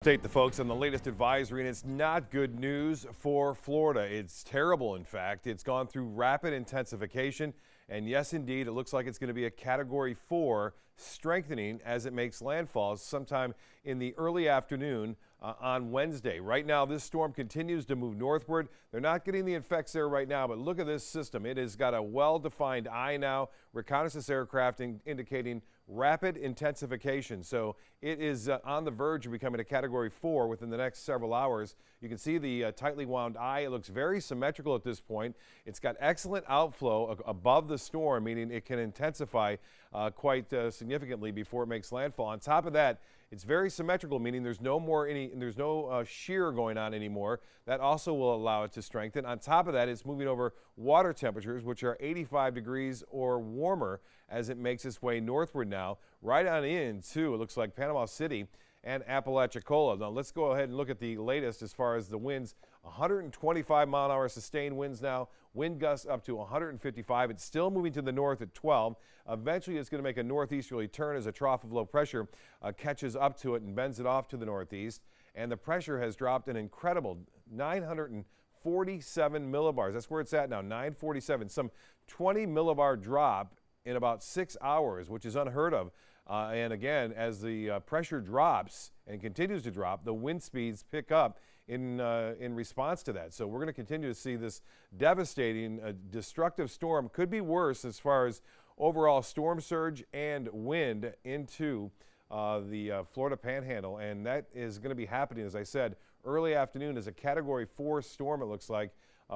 Update the folks on the latest advisory, and it's not good news for Florida. It's terrible, in fact. It's gone through rapid intensification, and yes, indeed, it looks like it's going to be a Category 4, strengthening as it makes landfall sometime in the early afternoon on Wednesday. Right now, this storm continues to move northward. They're not getting the effects there right now, but look at this system. It has got a well-defined eye now. Reconnaissance aircraft indicating rapid intensification. So it is on the verge of becoming a Category 4 within the next several hours. You can see the tightly wound eye. It looks very symmetrical at this point. It's got excellent outflow above the storm, meaning it can intensify quite significantly before it makes landfall. On top of that, it's very symmetrical, meaning there's no shear going on anymore. That also will allow it to strengthen. On top of that, it's moving over water temperatures, which are 85 degrees or warmer as it makes its way northward now, right on into, it looks like, Panama City and Apalachicola. Now let's go ahead and look at the latest as far as the winds. 125-mile-an-hour sustained winds now, wind gusts up to 155. It's still moving to the north at 12. Eventually it's going to make a northeasterly turn as a trough of low pressure catches up to it and bends it off to the northeast. And the pressure has dropped an incredible 947 millibars. That's where it's at now, 947. Some 20 millibar drop in about 6 hours, which is unheard of. And again, as the pressure drops and continues to drop, the wind speeds pick up in response to that. So we're going to continue to see this devastating, destructive storm. Could be worse as far as overall storm surge and wind into the Florida Panhandle. And that is going to be happening, as I said, early afternoon as a Category 4 storm, it looks like,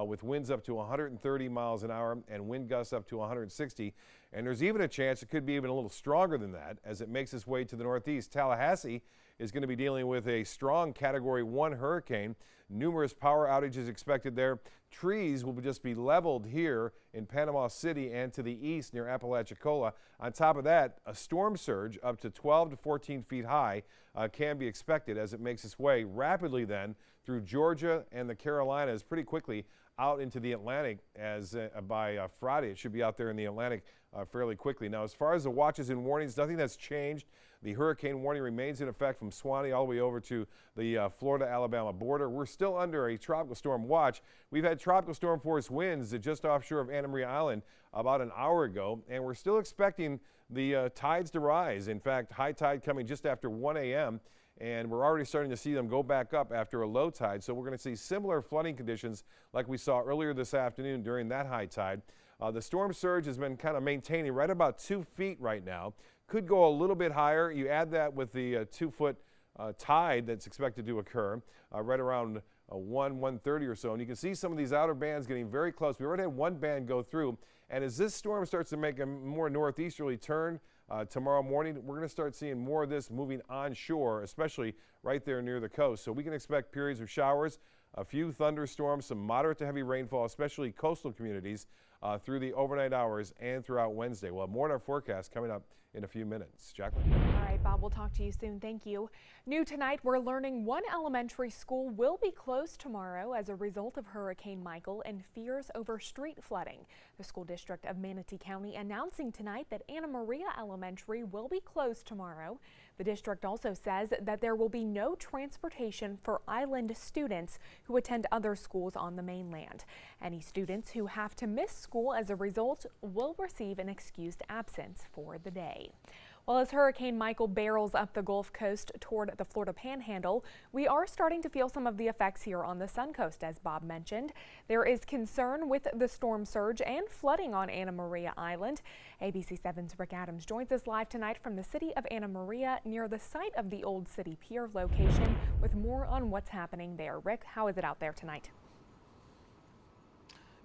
with winds up to 130 miles an hour and wind gusts up to 160. And there's even a chance it could be even a little stronger than that as it makes its way to the northeast. Tallahassee is going to be dealing with a strong Category 1 hurricane. Numerous power outages expected there. Trees will just be leveled here in Panama City and to the east near Apalachicola. On top of that, a storm surge up to 12 to 14 feet high can be expected as it makes its way rapidly then through Georgia and the Carolinas pretty quickly out into the Atlantic as by Friday. It should be out there in the Atlantic fairly quickly. Now, as far as the watches and warnings, nothing has changed. The hurricane warning remains in effect from Swanee all the way over to the Florida-Alabama border. We're still under a tropical storm watch. We've had tropical storm force winds just offshore of Anna Maria Island about an hour ago, and we're still expecting the tides to rise. In fact, high tide coming just after 1 a.m., and we're already starting to see them go back up after a low tide. So we're going to see similar flooding conditions like we saw earlier this afternoon during that high tide. The storm surge has been kind of maintaining right about 2 feet right now. Could go a little bit higher. You add that with the 2-foot tide that's expected to occur right around 1:30 or so. And you can see some of these outer bands getting very close. We already had one band go through. And as this storm starts to make a more northeasterly turn tomorrow morning, we're going to start seeing more of this moving onshore, especially right there near the coast. So we can expect periods of showers, a few thunderstorms, some moderate to heavy rainfall, especially coastal communities through the overnight hours and throughout Wednesday. We'll have more in our forecast coming up in a few minutes. Jacqueline. All right, Bob, we'll talk to you soon. Thank you. New tonight, we're learning one elementary school will be closed tomorrow as a result of Hurricane Michael and fears over street flooding. The school district of Manatee County announcing tonight that Anna Maria Elementary will be closed tomorrow. The district also says that there will be no transportation for island students who attend other schools on the mainland. Any students who have to miss school as a result will receive an excused absence for the day. Well, as Hurricane Michael barrels up the Gulf Coast toward the Florida Panhandle, we are starting to feel some of the effects here on the Sun Coast, as Bob mentioned. There is concern with the storm surge and flooding on Anna Maria Island. ABC 7's Rick Adams joins us live tonight from the city of Anna Maria near the site of the Old City Pier location with more on what's happening there. Rick, how is it out there tonight?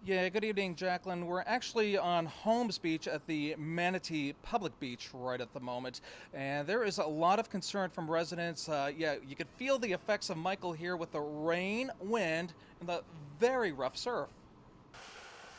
Yeah, good evening, Jacqueline. We're actually on Holmes Beach at the Manatee Public Beach right at the moment. And there is a lot of concern from residents. Yeah, you could feel the effects of Michael here with the rain, wind, and the very rough surf.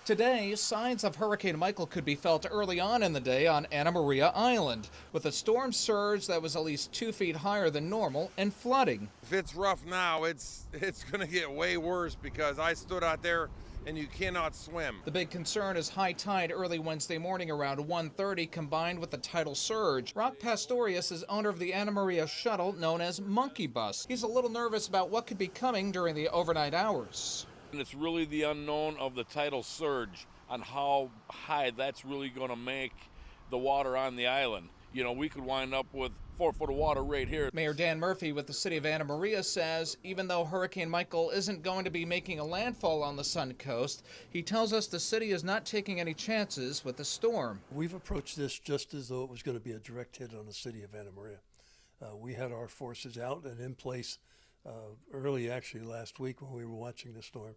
Today, signs of Hurricane Michael could be felt early on in the day on Anna Maria Island, with a storm surge that was at least 2 feet higher than normal and flooding. If it's rough now, it's going to get way worse because I stood out there and you cannot swim. The big concern is high tide early Wednesday morning around 1:30 combined with the tidal surge. Rock Pastorius is owner of the Anna Maria shuttle known as Monkey Bus. He's a little nervous about what could be coming during the overnight hours. And it's really the unknown of the tidal surge on how high that's really going to make the water on the island. You know, we could wind up with 4 foot of water right here. Mayor Dan Murphy with the city of Anna Maria says even though Hurricane Michael isn't going to be making a landfall on the Sun Coast, he tells us the city is not taking any chances with the storm. We've approached this just as though it was going to be a direct hit on the city of Anna Maria. We had our forces out and in place early actually last week when we were watching the storm.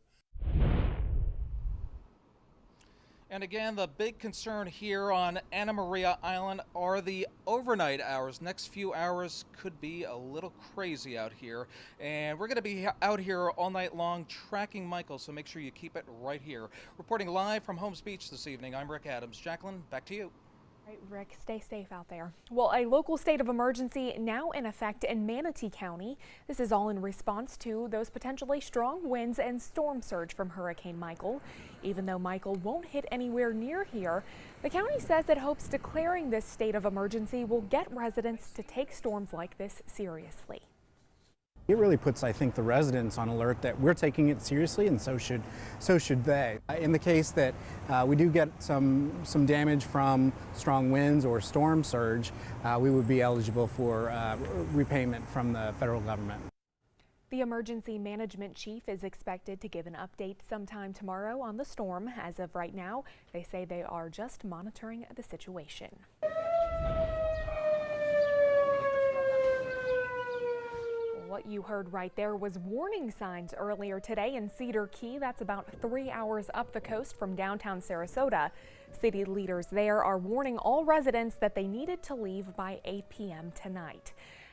And again, the big concern here on Anna Maria Island are the overnight hours. Next few hours could be a little crazy out here. And we're going to be out here all night long tracking Michael, so make sure you keep it right here. Reporting live from Holmes Beach this evening, I'm Rick Adams. Jacqueline, back to you. Right, Rick, stay safe out there. Well, a local state of emergency now in effect in Manatee County. This is all in response to those potentially strong winds and storm surge from Hurricane Michael. Even though Michael won't hit anywhere near here, the county says it hopes declaring this state of emergency will get residents to take storms like this seriously. It really puts, I think, the residents on alert that we're taking it seriously, and so should they. In the case that we do get some damage from strong winds or storm surge, we would be eligible for repayment from the federal government. The emergency management chief is expected to give an update sometime tomorrow on the storm. As of right now, they say they are just monitoring the situation. What you heard right there was warning signs earlier today in Cedar Key. That's about 3 hours up the coast from downtown Sarasota. City leaders there are warning all residents that they needed to leave by 8 p.m. tonight.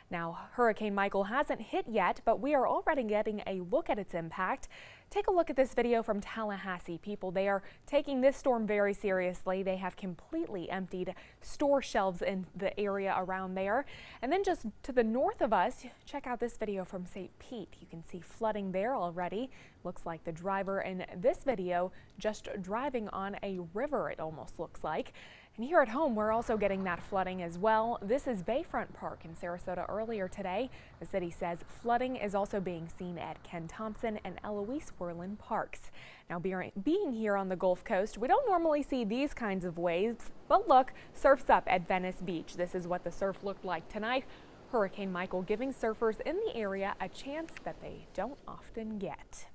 Now, Hurricane Michael hasn't hit yet, but we are already getting a look at its impact. Take a look at this video from Tallahassee. People there taking this storm very seriously. They have completely emptied store shelves in the area around there. And then just to the north of us, check out this video from St. Pete. You can see flooding there already. Looks like the driver in this video just driving on a river, it almost looks like. And here at home, we're also getting that flooding as well. This is Bayfront Park in Sarasota earlier today. The city says flooding is also being seen at Ken Thompson and Eloise Worland parks. Now, being here on the Gulf Coast, we don't normally see these kinds of waves, but look, surf's up at Venice Beach. This is what the surf looked like tonight. Hurricane Michael giving surfers in the area a chance that they don't often get.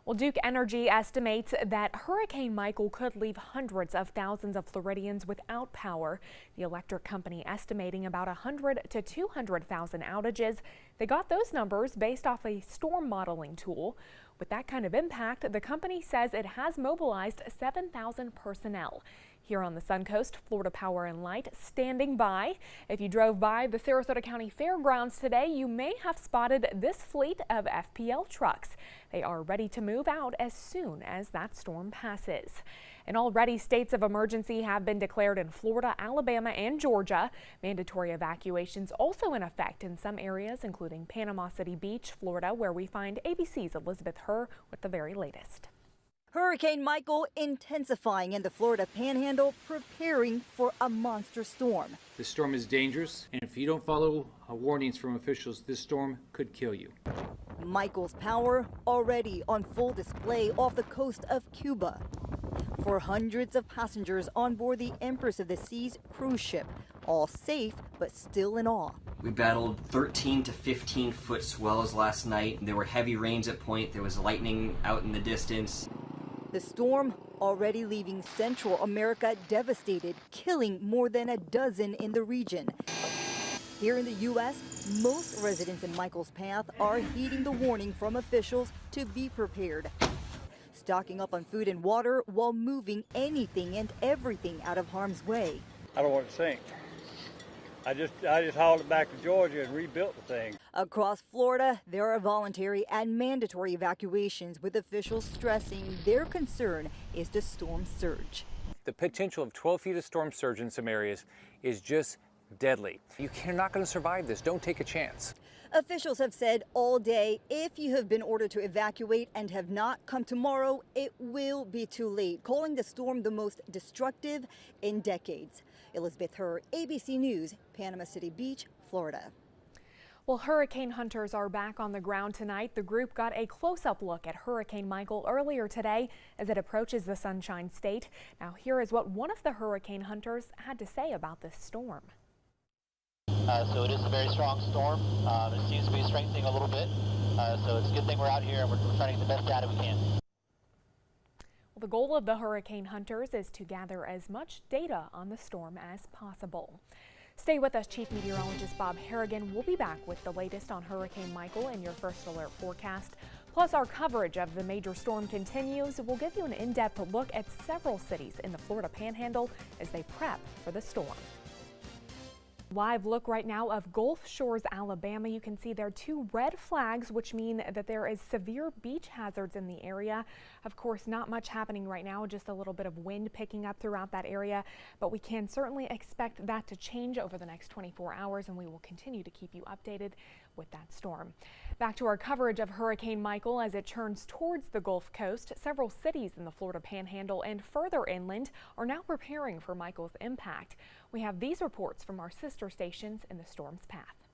Well, Duke Energy estimates that Hurricane Michael could leave hundreds of thousands of Floridians without power. The electric company estimating about 100 to 200,000 outages. They got those numbers based off a storm modeling tool. With that kind of impact, the company says it has mobilized 7,000 personnel. Here on the Sun Coast, Florida Power and Light standing by. If you drove by the Sarasota County Fairgrounds today, you may have spotted this fleet of FPL trucks. They are ready to move out as soon as that storm passes. And already states of emergency have been declared in Florida, Alabama, and Georgia. Mandatory evacuations also in effect in some areas, including Panama City Beach, Florida, where we find ABC's Elizabeth Herr with the very latest. Hurricane Michael intensifying in the Florida Panhandle, preparing for a monster storm. The storm is dangerous, and if you don't follow warnings from officials, this storm could kill you. Michael's power already on full display off the coast of Cuba. For hundreds of passengers on board the Empress of the Seas cruise ship, all safe but still in awe. We battled 13 to 15 foot swells last night. There were heavy rains at point. There was lightning out in the distance. The storm already leaving Central America devastated, killing more than a dozen in the region. Here in the U.S., most residents in Michael's path are heeding the warning from officials to be prepared. Stocking up on food and water while moving anything and everything out of harm's way. I don't want it to sink. I just hauled it back to Georgia and rebuilt the thing. Across Florida, there are voluntary and mandatory evacuations, with officials stressing their concern is the storm surge. The potential of 12 feet of storm surge in some areas is just deadly. You're not going to survive this. Don't take a chance. Officials have said all day, if you have been ordered to evacuate and have not come tomorrow, it will be too late, calling the storm the most destructive in decades. Elizabeth Herr, ABC News, Panama City Beach, Florida. Well, hurricane hunters are back on the ground tonight. The group got a close-up look at Hurricane Michael earlier today as it approaches the Sunshine State. Now, here is what one of the hurricane hunters had to say about this storm. So it is a very strong storm. It seems to be strengthening a little bit. So it's a good thing we're out here and we're trying to get the best data we can. Well, the goal of the hurricane hunters is to gather as much data on the storm as possible. Stay with us, Chief Meteorologist Bob Harrigan. We'll be back with the latest on Hurricane Michael and your first alert forecast. Plus, our coverage of the major storm continues. We'll give you an in-depth look at several cities in the Florida Panhandle as they prep for the storm. Live look right now of Gulf Shores, Alabama. You can see there are 2 red flags, which mean that there is severe beach hazards in the area. Of course, not much happening right now, just a little bit of wind picking up throughout that area, but we can certainly expect that to change over the next 24 hours, and we will continue to keep you updated with that storm. Back to our coverage of Hurricane Michael as it turns towards the Gulf Coast. Several cities in the Florida Panhandle and further inland are now preparing for Michael's impact. We have these reports from our sister stations in the storm's path.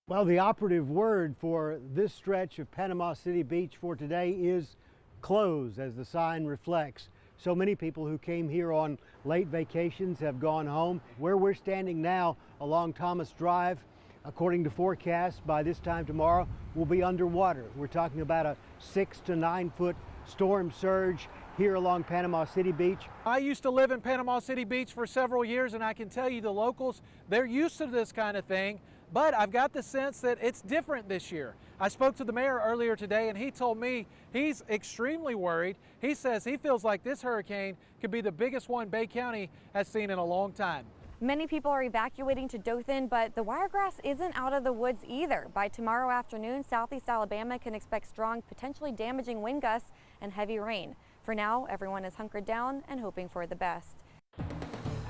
Well, the operative word for this stretch of Panama City Beach for today is close, as the sign reflects. So many people who came here on late vacations have gone home. Where we're standing now along Thomas Drive, according to forecasts, by this time tomorrow, we'll be underwater. We're talking about a 6 to 9 foot storm surge here along Panama City Beach. I used to live in Panama City Beach for several years, and I can tell you the locals, they're used to this kind of thing, but I've got the sense that it's different this year. I spoke to the mayor earlier today, and he told me he's extremely worried. He says he feels like this hurricane could be the biggest one Bay County has seen in a long time. Many people are evacuating to Dothan, but the wiregrass isn't out of the woods either. By tomorrow afternoon, southeast Alabama can expect strong, potentially damaging wind gusts and heavy rain. For now, everyone is hunkered down and hoping for the best.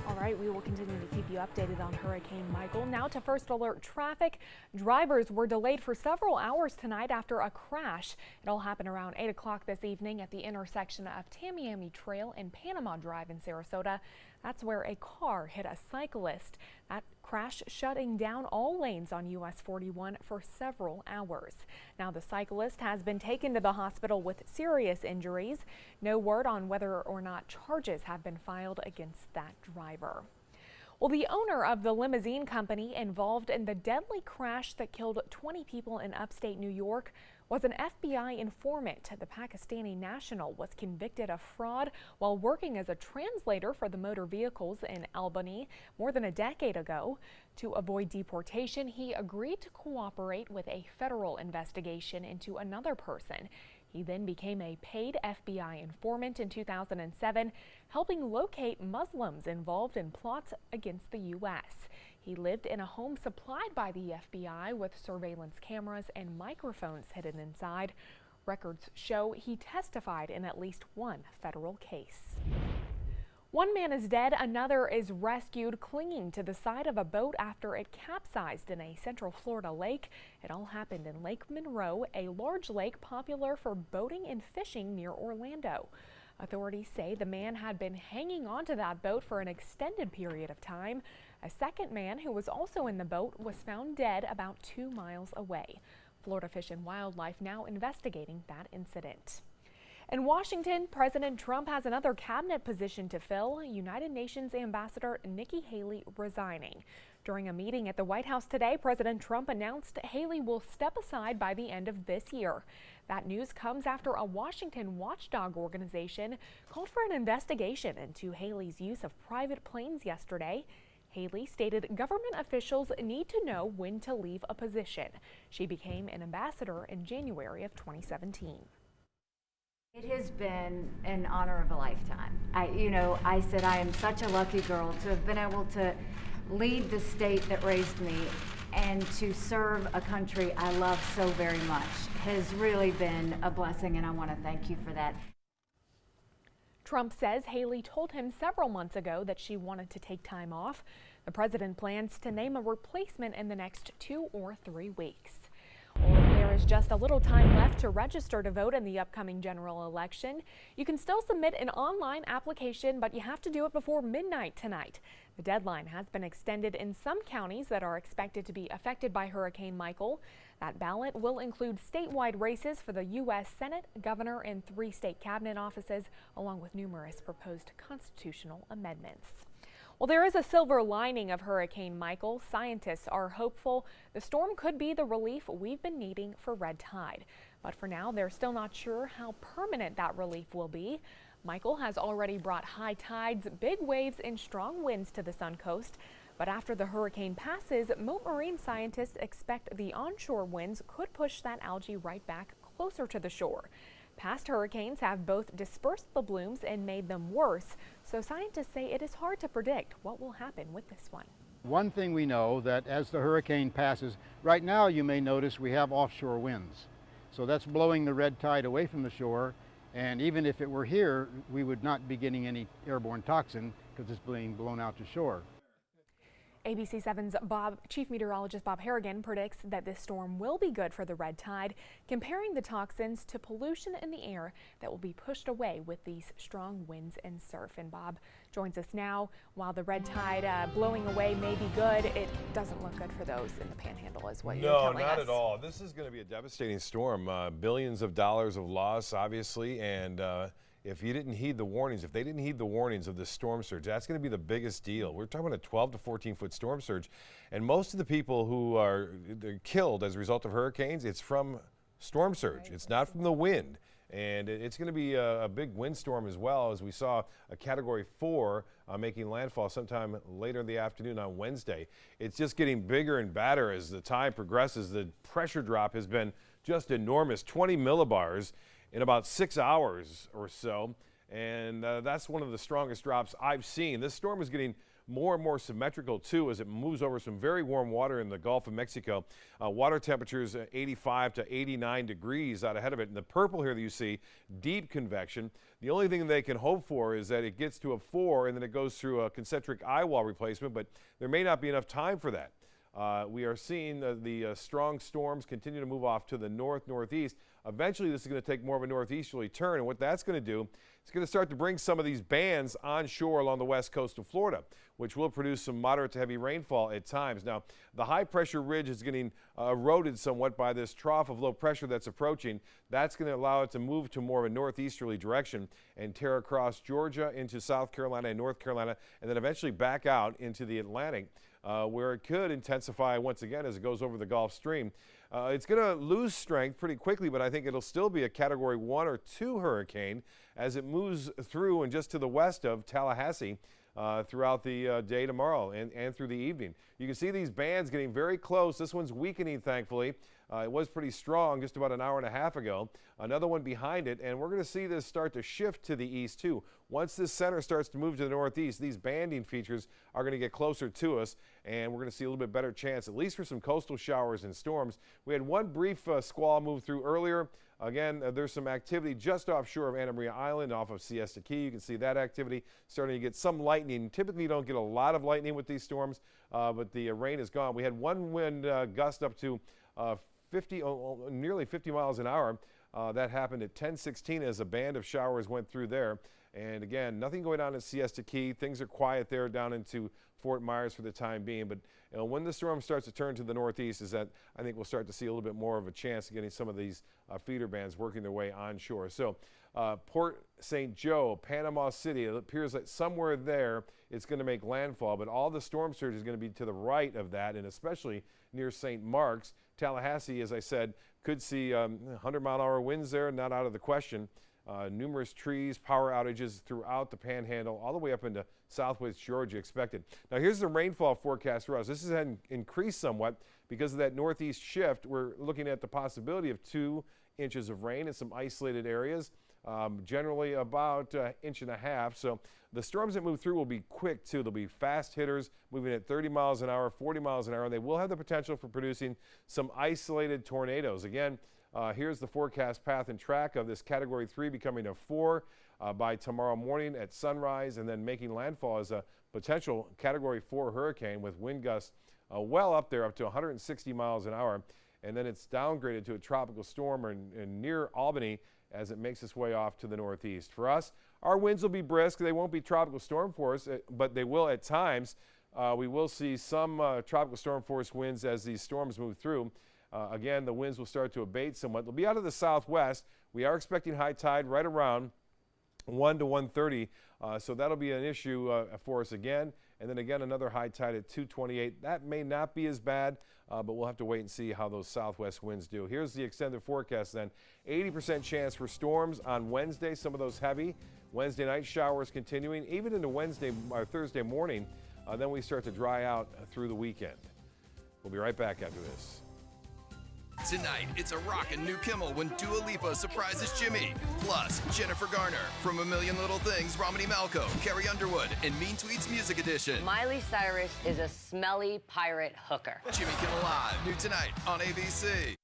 All right, we will continue to keep you updated on Hurricane Michael. Now to first alert traffic. Drivers were delayed for several hours tonight after a crash. It all happened around 8 o'clock this evening at the intersection of Tamiami Trail and Panama Drive in Sarasota. That's where a car hit a cyclist. That crash shutting down all lanes on US 41 for several hours. Now the cyclist has been taken to the hospital with serious injuries. No word on whether or not charges have been filed against that driver. Well, the owner of the limousine company involved in the deadly crash that killed 20 people in upstate New York was an FBI informant. The Pakistani national was convicted of fraud while working as a translator for the motor vehicles in Albany more than a decade ago. To avoid deportation, he agreed to cooperate with a federal investigation into another person. He then became a paid FBI informant in 2007, helping locate Muslims involved in plots against the U.S. He lived in a home supplied by the FBI with surveillance cameras and microphones hidden inside. Records show he testified in at least one federal case. One man is dead, another is rescued clinging to the side of a boat after it capsized in a Central Florida lake. It all happened in Lake Monroe, a large lake popular for boating and fishing near Orlando. Authorities say the man had been hanging onto that boat for an extended period of time. A second man who was also in the boat was found dead about 2 miles away. Florida Fish and Wildlife now investigating that incident. In Washington, President Trump has another cabinet position to fill, United Nations Ambassador Nikki Haley resigning. During a meeting at the White House today, President Trump announced Haley will step aside by the end of this year. That news comes after a Washington watchdog organization called for an investigation into Haley's use of private planes yesterday. Haley stated government officials need to know when to leave a position. She became an ambassador in January of 2017. It has been an honor of a lifetime. I said I am such a lucky girl to have been able to lead the state that raised me and to serve a country I love so very much has really been a blessing, and I want to thank you for that. Trump says Haley told him several months ago that she wanted to take time off. The president plans to name a replacement in the next 2 or 3 weeks. Well, there is just a little time left to register to vote in the upcoming general election. You can still submit an online application, but you have to do it before midnight tonight. The deadline has been extended in some counties that are expected to be affected by Hurricane Michael. That ballot will include statewide races for the U.S. Senate, governor, and 3 state cabinet offices, along with numerous proposed constitutional amendments. Well, there is a silver lining of Hurricane Michael. Scientists are hopeful the storm could be the relief we've been needing for red tide. But for now, they're still not sure how permanent that relief will be. Michael has already brought high tides, big waves, and strong winds to the Sun Coast. But after the hurricane passes, Mote Marine scientists expect the onshore winds could push that algae right back closer to the shore. Past hurricanes have both dispersed the blooms and made them worse, so scientists say it is hard to predict what will happen with this one. One thing we know that as the hurricane passes, right now you may notice we have offshore winds. So that's blowing the red tide away from the shore, and even if it were here, we would not be getting any airborne toxin because it's being blown out to shore. ABC 7's Chief Meteorologist Bob Harrigan predicts that this storm will be good for the red tide, comparing the toxins to pollution in the air that will be pushed away with these strong winds and surf. And Bob joins us now. While the red tide blowing away may be good, it doesn't look good for those in the Panhandle, is what you're telling us. No, not at all. This is going to be a devastating storm. Billions of dollars of loss, obviously, and if you didn't heed the warnings, if they didn't heed the warnings of this storm surge, that's going to be the biggest deal. We're talking about a 12 to 14-foot storm surge, and most of the people who are killed as a result of hurricanes, it's from storm surge. It's not from the wind, and it's going to be a big windstorm as well, as we saw a Category 4 making landfall sometime later in the afternoon on Wednesday. It's just getting bigger and badder as the time progresses. The pressure drop has been just enormous, 20 millibars in about 6 hours or so, and that's one of the strongest drops I've seen. This storm is getting more and more symmetrical too as it moves over some very warm water in the Gulf of Mexico. Water temperatures 85 to 89 degrees out ahead of it. And the purple here that you see, deep convection. The only thing they can hope for is that it gets to a 4 and then it goes through a concentric eye wall replacement, but there may not be enough time for that. We are seeing the strong storms continue to move off to the northeast. Eventually, this is going to take more of a northeasterly turn, and what that's going to do, it's going to start to bring some of these bands onshore along the west coast of Florida, which will produce some moderate to heavy rainfall at times. Now, the high-pressure ridge is getting eroded somewhat by this trough of low pressure that's approaching. That's going to allow it to move to more of a northeasterly direction and tear across Georgia into South Carolina and North Carolina, and then eventually back out into the Atlantic, where it could intensify once again as it goes over the Gulf Stream. It's going to lose strength pretty quickly, but I think it'll still be a Category 1 or 2 hurricane as it moves through and just to the west of Tallahassee throughout the day tomorrow and through the evening. You can see these bands getting very close. This one's weakening, thankfully. It was pretty strong just about an hour and a half ago. Another one behind it, and we're going to see this start to shift to the east too. Once this center starts to move to the northeast, these banding features are going to get closer to us, and we're going to see a little bit better chance, at least for some coastal showers and storms. We had one brief squall move through earlier. Again, there's some activity just offshore of Anna Maria Island off of Siesta Key. You can see that activity starting to get some lightning. Typically, you don't get a lot of lightning with these storms, but the rain is gone. We had one wind gust up to nearly 50 miles an hour. That happened at 10:16 as a band of showers went through there. And again, nothing going on at Siesta Key. Things are quiet there down into Fort Myers for the time being. But when the storm starts to turn to the northeast, is that I think we'll start to see a little bit more of a chance of getting some of these feeder bands working their way onshore. So Port St. Joe, Panama City, it appears that somewhere there it's going to make landfall. But all the storm surge is going to be to the right of that, and especially near St. Mark's. Tallahassee, as I said, could see 100-mile-an-hour winds there, not out of the question. Numerous trees, power outages throughout the Panhandle, all the way up into southwest Georgia expected. Now here's the rainfall forecast for us. This has increased somewhat because of that northeast shift. We're looking at the possibility of 2 inches of rain in some isolated areas, generally about 1.5 inches. So the storms that move through will be quick too. They'll be fast hitters, moving at 30 miles an hour, 40 miles an hour. They will have the potential for producing some isolated tornadoes. Again, here's the forecast path and track of this Category 3 becoming a 4 by tomorrow morning at sunrise, and then making landfall as a potential Category 4 hurricane with wind gusts well up there, up to 160 miles an hour. And then it's downgraded to a tropical storm in near Albany as it makes its way off to the northeast. For us, our winds will be brisk. They won't be tropical storm force, but they will at times. We will see some tropical storm force winds as these storms move through. Again, the winds will start to abate somewhat. They'll be out of the southwest. We are expecting high tide right around 1 to 1:30, so that'll be an issue for us again. And then again, another high tide at 2:28. That may not be as bad, but we'll have to wait and see how those southwest winds do. Here's the extended forecast then. 80% chance for storms on Wednesday, some of those heavy. Wednesday night showers continuing, even into Wednesday or Thursday morning. Then we start to dry out through the weekend. We'll be right back after this. Tonight, it's a rockin' new Kimmel when Dua Lipa surprises Jimmy. Plus, Jennifer Garner from A Million Little Things, Romany Malco, Carrie Underwood, and Mean Tweets Music Edition. Miley Cyrus is a smelly pirate hooker. Jimmy Kimmel Live, new tonight on ABC.